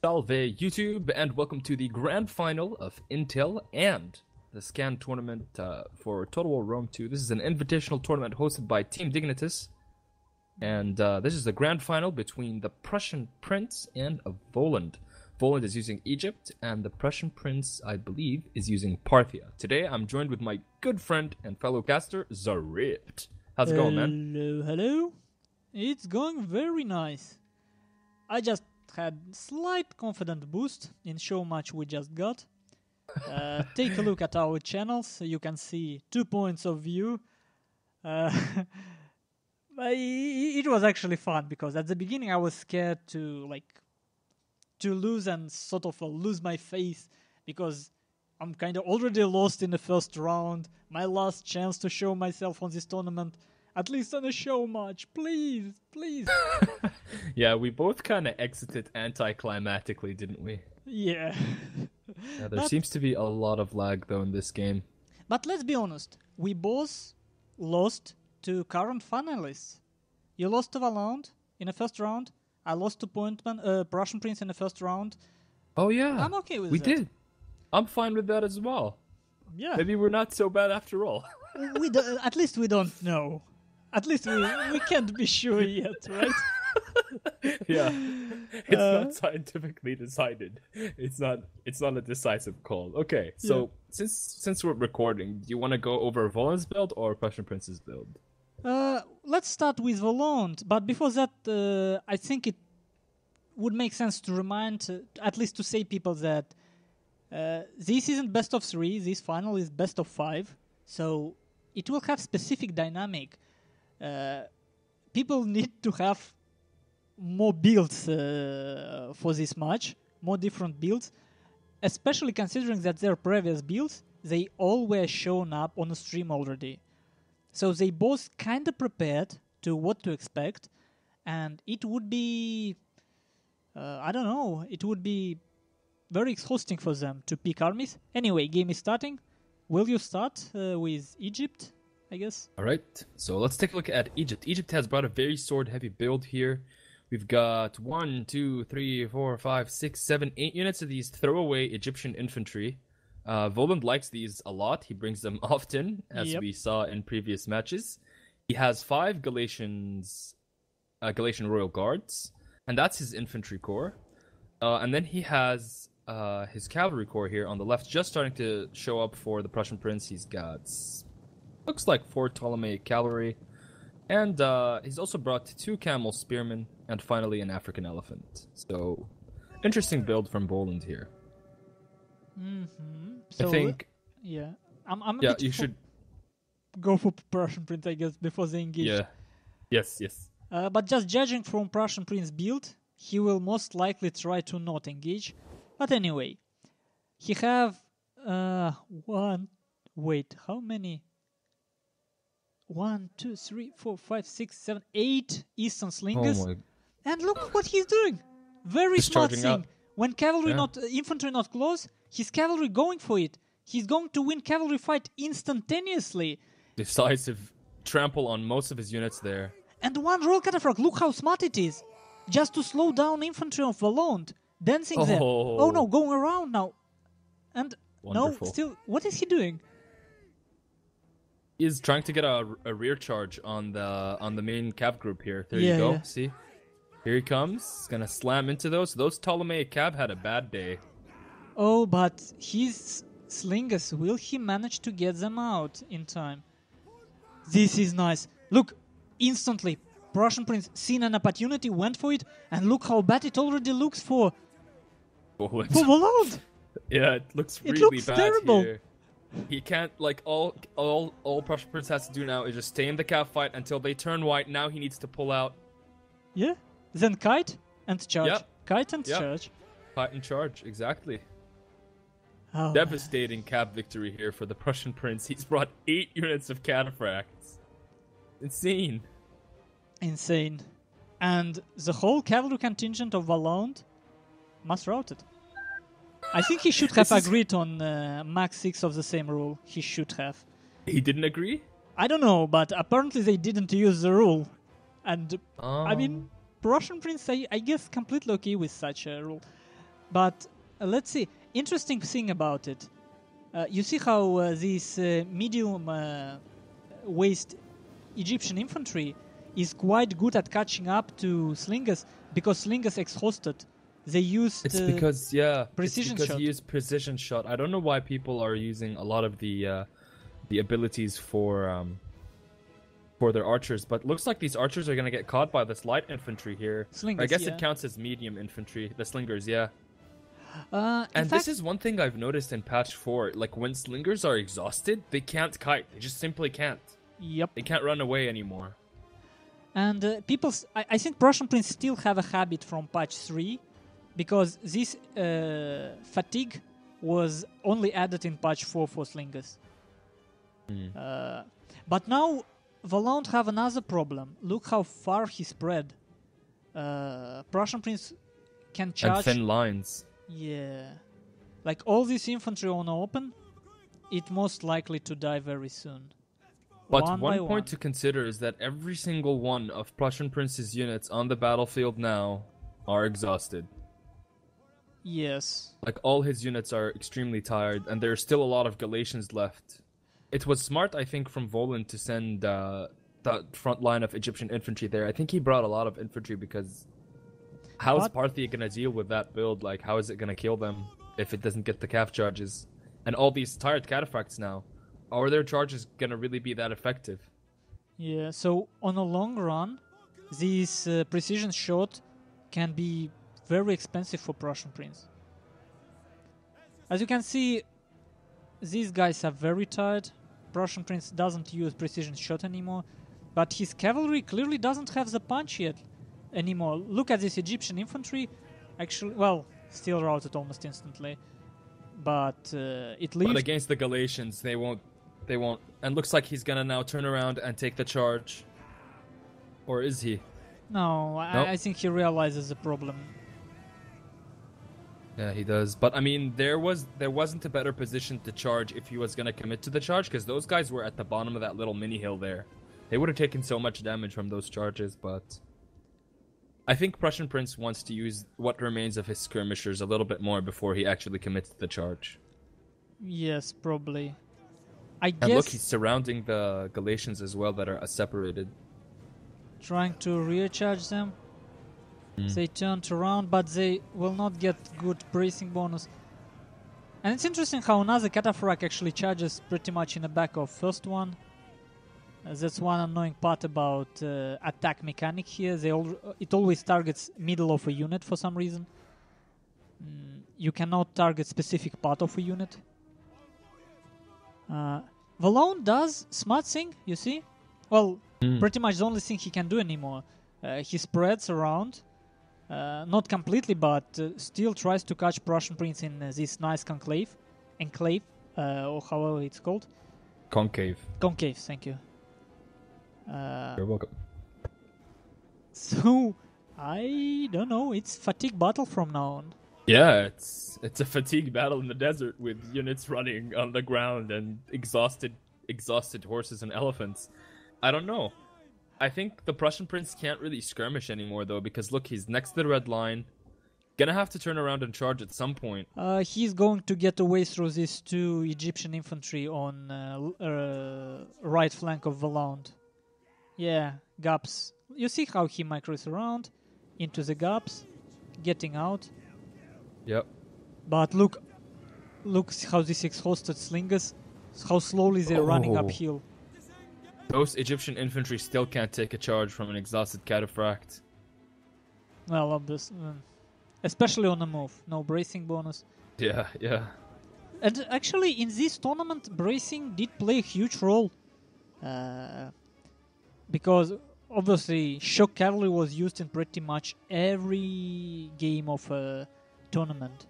Salve YouTube, and welcome to the grand final of Intel and the Scan tournament for Total War Rome 2. This is an invitational tournament hosted by Team Dignitas, and this is the grand final between the Prussian Prince and Volound. Volound is using Egypt, and the Prussian Prince, I believe, is using Parthia. Today, I'm joined with my good friend and fellow caster, Zaript. How's it going, man? Hello. It's going very nice. I just had slight confidence boost in show match we just got. Take a look at our channels so you can see 2 points of view. It was actually fun because at the beginning I was scared to lose and sort of lose my faith because I'm kind of already lost in the first round. My last chance to show myself on this tournament. At least on a show match, please. Yeah, we both kind of exited anticlimactically, didn't we? Yeah. There seems to be a lot of lag, though, in this game. But let's be honest, we both lost to current finalists. You lost to Volound in the first round. I lost to Prussian Prince in the first round. Oh, yeah. I'm okay with we that. We did. I'm fine with that as well. Yeah. Maybe we're not so bad after all. At least we don't know. At least we can't be sure yet, right? Yeah, it's not scientifically decided. It's not a decisive call. Okay, so since we're recording, do you want to go over Volound's build or Prussian Prince's build? Let's start with Volound, but before that, I think it would make sense to remind, at least to say people that this isn't best of 3. This final is best of 5, so it will have specific dynamic. People need to have more builds for this match, more different builds, especially considering that their previous builds, they all were shown up on the stream already. So they both kind of prepared to what to expect, and it would be, I don't know, it would be very exhausting for them to pick armies. Anyway, game is starting. Will you start with Egypt? I guess. All right, so let's take a look at Egypt. Egypt has brought a very sword-heavy build here. We've got 1, 2, 3, 4, 5, 6, 7, 8 units of these throwaway Egyptian infantry. Volound likes these a lot. He brings them often, as we saw in previous matches. He has 5 Galatian Royal Guards, and that's his infantry corps. And then he has his cavalry corps here on the left, just starting to show up for the Prussian Prince. He's got... looks like 4 Ptolemaic cavalry. And he's also brought 2 camel spearmen and finally an African elephant. So, interesting build from Volound here. So, I think... I'm you should... go for Prussian Prince, I guess, before they engage. Yeah. Yes. But just judging from Prussian Prince build, he will most likely try to not engage. But anyway, he have... Wait, how many... 1, 2, 3, 4, 5, 6, 7, 8 Eastern Slingers. Oh my... And look what he's doing. Very smart thing. Up. When cavalry infantry not close, his cavalry going for it. He's going to win cavalry fight instantaneously. Decisive trample on most of his units there. And 1 royal cataphracts. Look how smart it is. Just to slow down infantry of Volound. Dancing there. Oh no, going around now. And wonderful. No, still, what is he doing? He's trying to get a rear charge on the main cav group here. There you go. Yeah. See? Here he comes. He's gonna slam into those. Those Ptolemaic cav had a bad day. Oh, but his slingers, will he manage to get them out in time? This is nice. Look, instantly, Prussian Prince seen an opportunity, went for it, and look how bad it already looks for Volound. Yeah, it looks really bad terrible. Here. He can't, all Prussian Prince has to do now is just stay in the cav fight until they turn white. Now he needs to pull out. Yeah, then kite and charge. Yep. Kite and charge. Kite and charge, exactly. Oh. Devastating cav victory here for the Prussian Prince. He's brought 8 units of cataphracts. Insane. And the whole cavalry contingent of Volound mass routed. I think he should have agreed on max 6 of the same rule. He should have. He didn't agree? I don't know, but apparently they didn't use the rule. And, I mean, Prussian Prince, I guess, completely okay with such a rule. But let's see. Interesting thing about it. You see how this medium waist Egyptian infantry is quite good at catching up to slingers because slingers exhausted. They used It's because precision it's because shot. he used precision shot. I don't know why people are using a lot of the abilities for their archers, but looks like these archers are gonna get caught by this light infantry here. Slingers, I guess yeah. it counts as medium infantry, the slingers, yeah. In And fact, this is one thing I've noticed in patch 4. Like when slingers are exhausted, they can't kite. They just simply can't. yep. They can't run away anymore. And I think PrussianPrince still have a habit from patch 3 because this fatigue was only added in patch 4 for slingers. But now Volound have another problem. Look how far he spread. PrussianPrince can charge. And thin lines. Yeah. Like all this infantry on open, it most likely to die very soon. But One by one point to consider is that every single one of PrussianPrince's units on the battlefield now are exhausted. Yes. Like all his units are extremely tired, and there's still a lot of Galatians left. It was smart, I think, from Volound to send the front line of Egyptian infantry there. I think he brought a lot of infantry because how's Parthia gonna deal with that build? Like, how is it gonna kill them if it doesn't get the calf charges? And all these tired cataphracts now. Are their charges gonna really be that effective? Yeah, so on a long run, this precision shot can be very expensive for PrussianPrince. As you can see, these guys are very tired. PrussianPrince doesn't use precision shot anymore, but his cavalry clearly doesn't have the punch yet anymore. Look at this Egyptian infantry. Actually, well, still routed almost instantly, but it leaves. But against the Galatians, they won't. And looks like he's gonna now turn around and take the charge. Or is he? No, Nope. I think he realizes the problem. Yeah, he does. But I mean, there wasn't a better position to charge if he was gonna commit to the charge, because those guys were at the bottom of that little mini hill there. They would have taken so much damage from those charges, but I think PrussianPrince wants to use what remains of his skirmishers a little bit more before he actually commits to the charge. Yes, probably. I And guess look, he's surrounding the Galatians as well that are separated. trying to recharge them. They turned around, but they will not get good bracing bonus. And it's interesting how another cataphract actually charges pretty much in the back of first one. That's one annoying part about attack mechanic here. It always targets middle of a unit for some reason. You cannot target specific part of a unit. Volound does smart thing, you see? Well, pretty much the only thing he can do anymore. He spreads around. Not completely, but still tries to catch PrussianPrince in this nice enclave, or however it's called. Concave. Concave, thank you. You're welcome. So, I don't know, it's fatigue battle from now on. Yeah, it's a fatigue battle in the desert with units running on the ground and exhausted horses and elephants. I don't know. I think the PrussianPrince can't really skirmish anymore though, because look, he's next to the red line. Gonna have to turn around and charge at some point. He's going to get away through these two Egyptian infantry on right flank of Volound. Yeah, gaps. You see how he micros around into the gaps, getting out. Yep. But look how this exhausted slingers, how slowly they're running uphill. Those Egyptian infantry still can't take a charge from an exhausted cataphract. Well, obviously, especially on the move, no bracing bonus. Yeah. And actually, in this tournament, bracing did play a huge role. Because obviously, shock cavalry was used in pretty much every game of a tournament.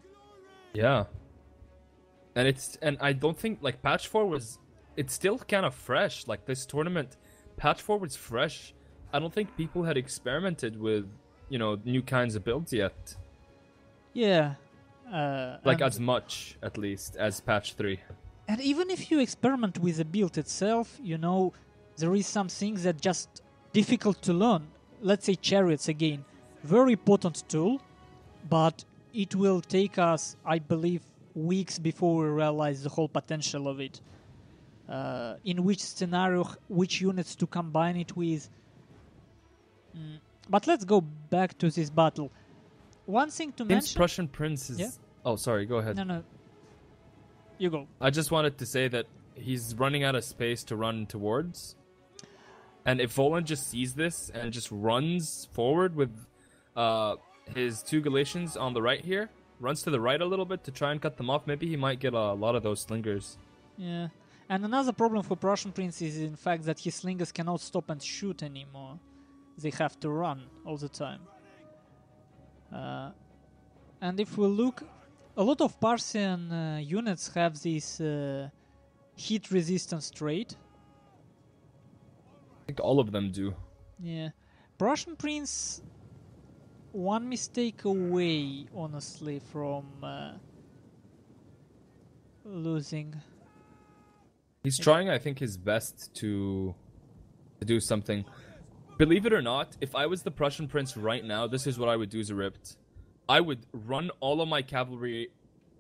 Yeah. And I don't think like patch 4 was. It's still kind of fresh. Like this tournament, patch 4 was fresh. I don't think people had experimented with, new kinds of builds yet. Yeah. As much, at least, as patch 3. And even if you experiment with the build itself, there is some things that just difficult to learn. Let's say chariots again. Very potent tool, but it will take us, I believe, weeks before we realize the whole potential of it. In which scenario, which units to combine it with. But let's go back to this battle. One thing to mention... Prussian Prince is... Yeah? Oh, sorry, go ahead. No. You go. I just wanted to say that he's running out of space to run towards. And if Volound just sees this and just runs forward with his 2 Galatians on the right here, runs to the right a little bit to try and cut them off, maybe he might get a lot of those slingers. Yeah. And another problem for Prussian Prince is in fact that his slingers cannot stop and shoot anymore. They have to run all the time. And if we look, a lot of Parthian units have this heat resistance trait. I think all of them do. Yeah. Prussian Prince, one mistake away, honestly, from losing. He's trying, I think, his best to do something. Believe it or not, if I was the Prussian Prince right now, this is what I would do, Zaript. I would run all of my cavalry.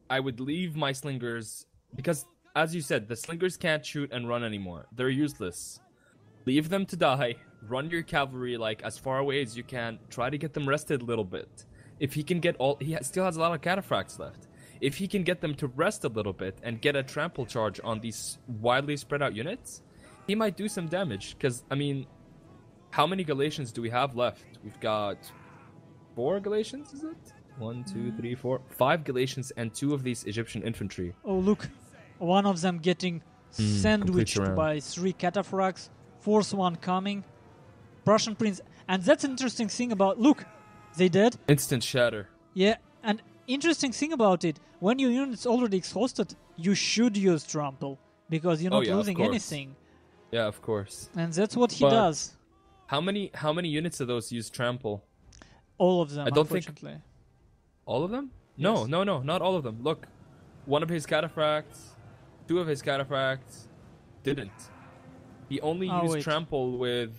I would leave my slingers, because, as you said, the slingers can't shoot and run anymore. They're useless. Leave them to die. Run your cavalry as far away as you can. Try to get them rested a little bit. If he can get still has a lot of cataphracts left. If he can get them to rest a little bit and get a trample charge on these widely spread out units, he might do some damage. Because, I mean, how many Galatians do we have left? We've got 4 Galatians, is it? 1, 2, 3, 4, 5 Galatians and 2 of these Egyptian infantry. Oh, look. One of them getting sandwiched by 3 cataphracts. 4th one coming. Prussian Prince. And that's an interesting thing about... Look, they dead. Instant shatter. Yeah, and interesting thing about it, when your unit's already exhausted, you should use trample. Because you're not losing anything. Yeah, of course. And that's what he does. How many units of those use trample? All of them, unfortunately. Think... All of them? No, yes. no, not all of them. Look, one of his cataphracts, 2 of his cataphracts didn't. He only used trample with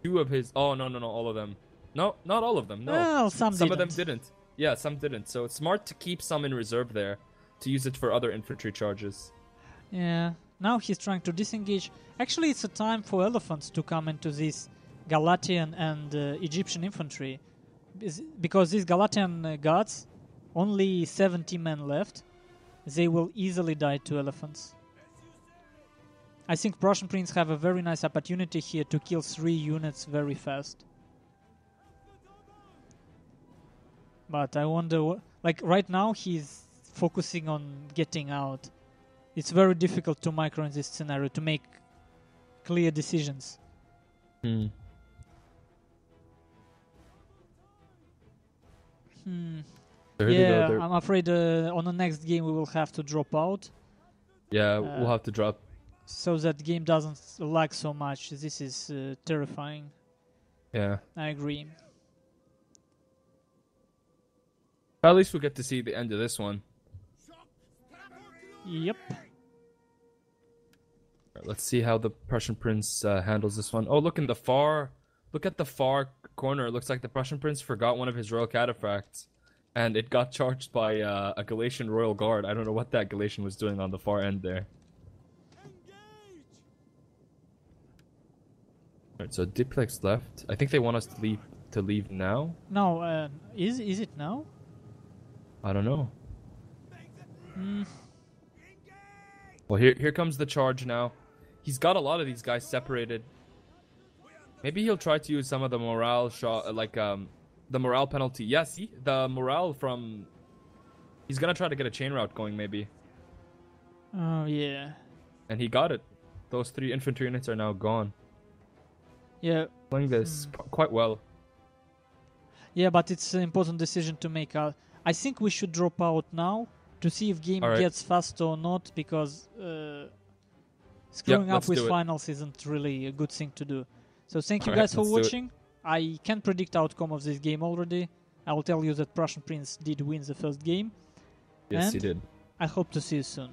2 of his... Oh, no, all of them. No, not all of them, no. Well, some of them didn't. Yeah, some didn't. So it's smart to keep some in reserve there to use it for other infantry charges. Yeah, now he's trying to disengage. Actually, it's a time for elephants to come into this Galatian and Egyptian infantry. Because these Galatian guards, only 70 men left. They will easily die to elephants. I think Prussian Prince have a very nice opportunity here to kill 3 units very fast. But I wonder, right now he's focusing on getting out. It's very difficult to micro in this scenario to make clear decisions. Yeah, I'm afraid on the next game we will have to drop out. Yeah, we'll have to drop. So that game doesn't lag so much. This is terrifying. Yeah. I agree. At least we'll get to see the end of this one. Yep. Right, let's see how the Prussian Prince handles this one. Oh, look at the far corner. It looks like the Prussian Prince forgot one of his royal cataphracts. And it got charged by a Galatian royal guard. I don't know what that Galatian was doing on the far end there. Alright, so Diplex left. I think they want us to leave now. No, is it now? I don't know. Well, here comes the charge now. He's got a lot of these guys separated. Maybe he'll try to use some of the morale shot, the morale penalty. Yeah, see? The morale from... He's gonna try to get a chain route going, maybe. Oh, yeah. And he got it. Those 3 infantry units are now gone. Yeah. Playing this quite well. Yeah, but it's an important decision to make. I think we should drop out now to see if game gets faster or not, because screwing up with finals isn't really a good thing to do. So thank you guys for watching. I can predict outcome of this game already. I will tell you that Prussian Prince did win the first game. Yes, he did. I hope to see you soon.